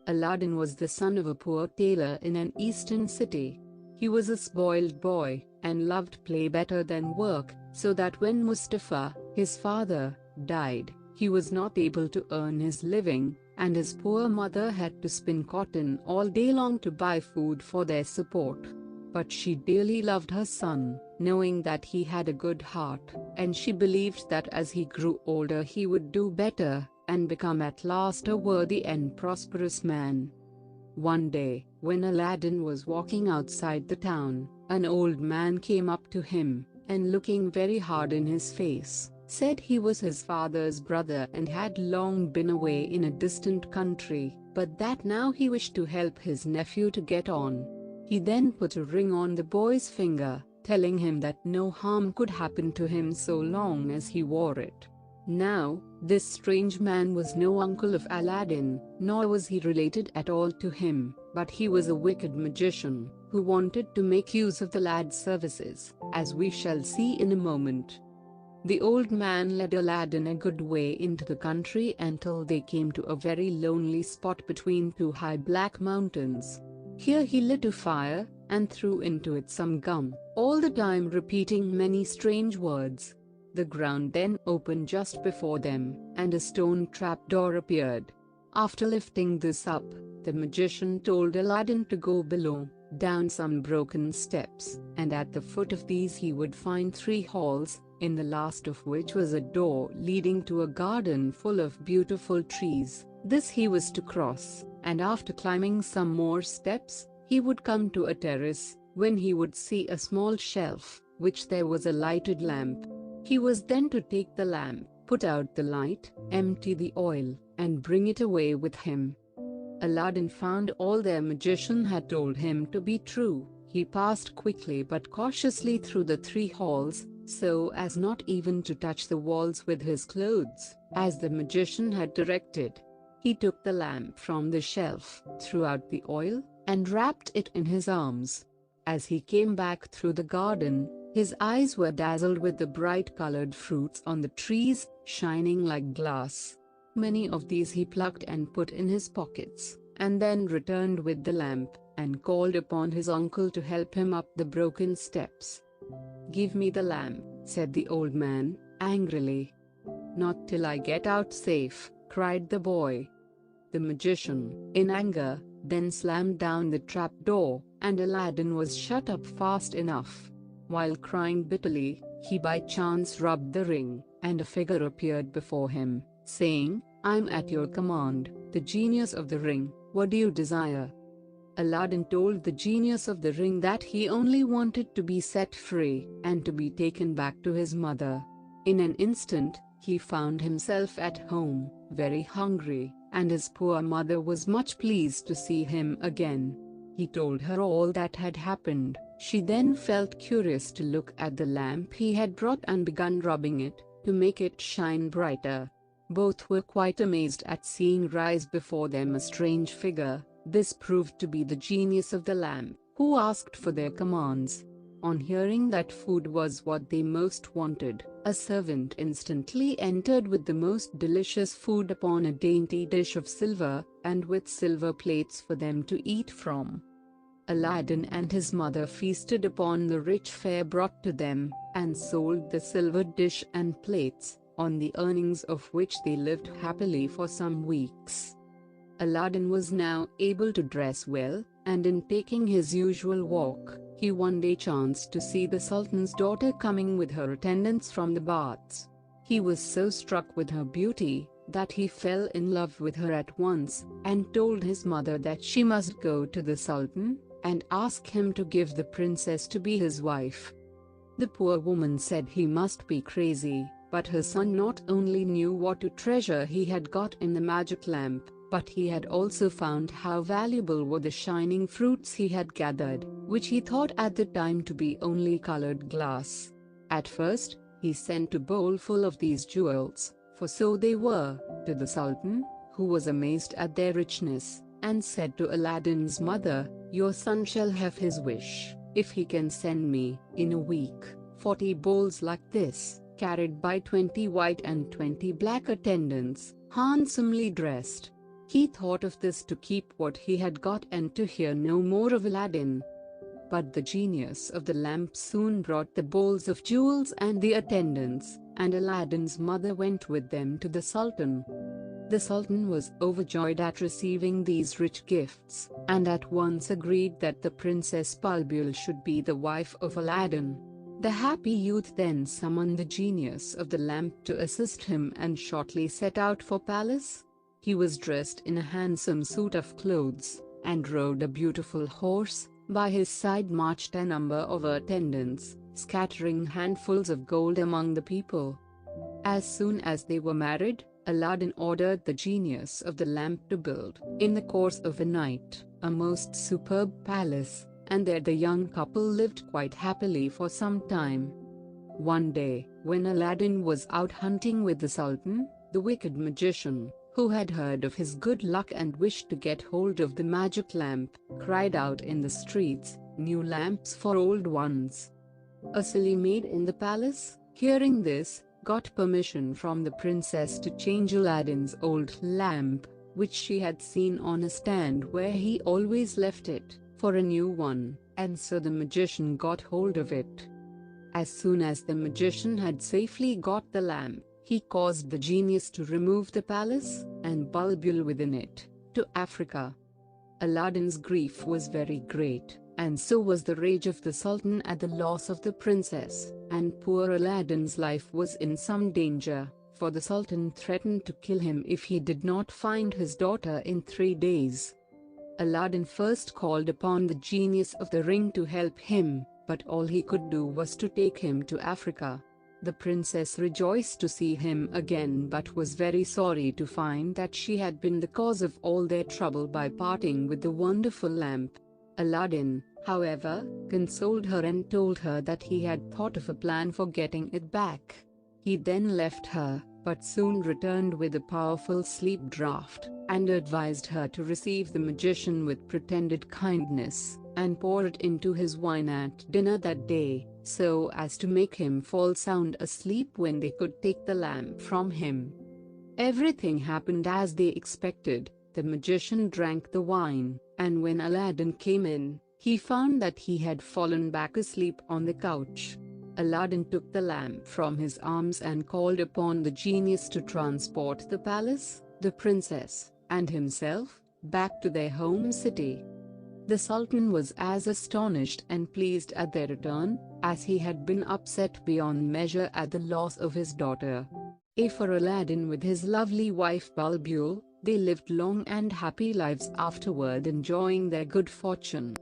Aladdin was the son of a poor tailor in an eastern city. He was a spoiled boy, and loved play better than work, so that when Mustafa, his father, died, he was not able to earn his living, and his poor mother had to spin cotton all day long to buy food for their support. But she dearly loved her son, knowing that he had a good heart, and she believed that as he grew older he would do better, and become at last a worthy and prosperous man. One day, when Aladdin was walking outside the town, an old man came up to him, and looking very hard in his face, said he was his father's brother and had long been away in a distant country, but that now he wished to help his nephew to get on. He then put a ring on the boy's finger, telling him that no harm could happen to him so long as he wore it. Now, this strange man was no uncle of Aladdin, nor was he related at all to him, but he was a wicked magician, who wanted to make use of the lad's services, as we shall see in a moment. The old man led Aladdin a good way into the country until they came to a very lonely spot between two high black mountains. Here he lit a fire, and threw into it some gum, all the time repeating many strange words. The ground then opened just before them, and a stone trapdoor appeared. After lifting this up, the magician told Aladdin to go below, down some broken steps, and at the foot of these he would find 3 halls, in the last of which was a door leading to a garden full of beautiful trees. This he was to cross, and after climbing some more steps, he would come to a terrace, when he would see a small shelf, which there was a lighted lamp. He was then to take the lamp, put out the light, empty the oil, and bring it away with him. Aladdin found all their magician had told him to be true. He passed quickly but cautiously through the 3 halls, so as not even to touch the walls with his clothes, as the magician had directed. He took the lamp from the shelf, threw out the oil, and wrapped it in his arms. As he came back through the garden, his eyes were dazzled with the bright-colored fruits on the trees, shining like glass. Many of these he plucked and put in his pockets, and then returned with the lamp, and called upon his uncle to help him up the broken steps. "Give me the lamp," said the old man, angrily. "Not till I get out safe," cried the boy. The magician, in anger, then slammed down the trapdoor, and Aladdin was shut up fast enough. While crying bitterly, he by chance rubbed the ring, and a figure appeared before him, saying, "I'm at your command, the genius of the ring. What do you desire?" Aladdin told the genius of the ring that he only wanted to be set free, and to be taken back to his mother. In an instant, he found himself at home, very hungry, and his poor mother was much pleased to see him again. He told her all that had happened. She then felt curious to look at the lamp he had brought and began rubbing it, to make it shine brighter. Both were quite amazed at seeing rise before them a strange figure. This proved to be the genius of the lamp, who asked for their commands. On hearing that food was what they most wanted, a servant instantly entered with the most delicious food upon a dainty dish of silver, and with silver plates for them to eat from. Aladdin and his mother feasted upon the rich fare brought to them, and sold the silver dish and plates, on the earnings of which they lived happily for some weeks. Aladdin was now able to dress well, and in taking his usual walk, he one day chanced to see the Sultan's daughter coming with her attendants from the baths. He was so struck with her beauty, that he fell in love with her at once, and told his mother that she must go to the Sultan, and ask him to give the princess to be his wife. The poor woman said he must be crazy, but her son not only knew what a treasure he had got in the magic lamp, but he had also found how valuable were the shining fruits he had gathered, which he thought at the time to be only colored glass. At first, he sent a bowl full of these jewels, for so they were, to the Sultan, who was amazed at their richness, and said to Aladdin's mother, "Your son shall have his wish, if he can send me, in a week, 40 bowls like this, carried by 20 white and 20 black attendants, handsomely dressed." He thought of this to keep what he had got and to hear no more of Aladdin. But the genius of the lamp soon brought the bowls of jewels and the attendants, and Aladdin's mother went with them to the Sultan. The Sultan was overjoyed at receiving these rich gifts, and at once agreed that the Princess Bulbul should be the wife of Aladdin. The happy youth then summoned the genius of the lamp to assist him and shortly set out for palace. He was dressed in a handsome suit of clothes, and rode a beautiful horse. By his side marched a number of attendants, scattering handfuls of gold among the people. As soon as they were married, Aladdin ordered the genius of the lamp to build, in the course of a night, a most superb palace, and there the young couple lived quite happily for some time. One day, when Aladdin was out hunting with the Sultan, the wicked magician, who had heard of his good luck and wished to get hold of the magic lamp, cried out in the streets, "New lamps for old ones!" A silly maid in the palace, hearing this, got permission from the princess to change Aladdin's old lamp, which she had seen on a stand where he always left it, for a new one, and so the magician got hold of it. As soon as the magician had safely got the lamp, he caused the genius to remove the palace, and Bulbul within it, to Africa. Aladdin's grief was very great, and so was the rage of the Sultan at the loss of the princess, and poor Aladdin's life was in some danger, for the Sultan threatened to kill him if he did not find his daughter in 3 days. Aladdin first called upon the genius of the ring to help him, but all he could do was to take him to Africa. The princess rejoiced to see him again but was very sorry to find that she had been the cause of all their trouble by parting with the wonderful lamp. Aladdin, however, consoled her and told her that he had thought of a plan for getting it back. He then left her, but soon returned with a powerful sleep draught, and advised her to receive the magician with pretended kindness, and pour it into his wine at dinner that day, so as to make him fall sound asleep when they could take the lamp from him. Everything happened as they expected. The magician drank the wine, and when Aladdin came in, he found that he had fallen back asleep on the couch. Aladdin took the lamp from his arms and called upon the genius to transport the palace, the princess, and himself, back to their home city. The Sultan was as astonished and pleased at their return, as he had been upset beyond measure at the loss of his daughter. For Aladdin with his lovely wife Bulbul, they lived long and happy lives afterward, enjoying their good fortune.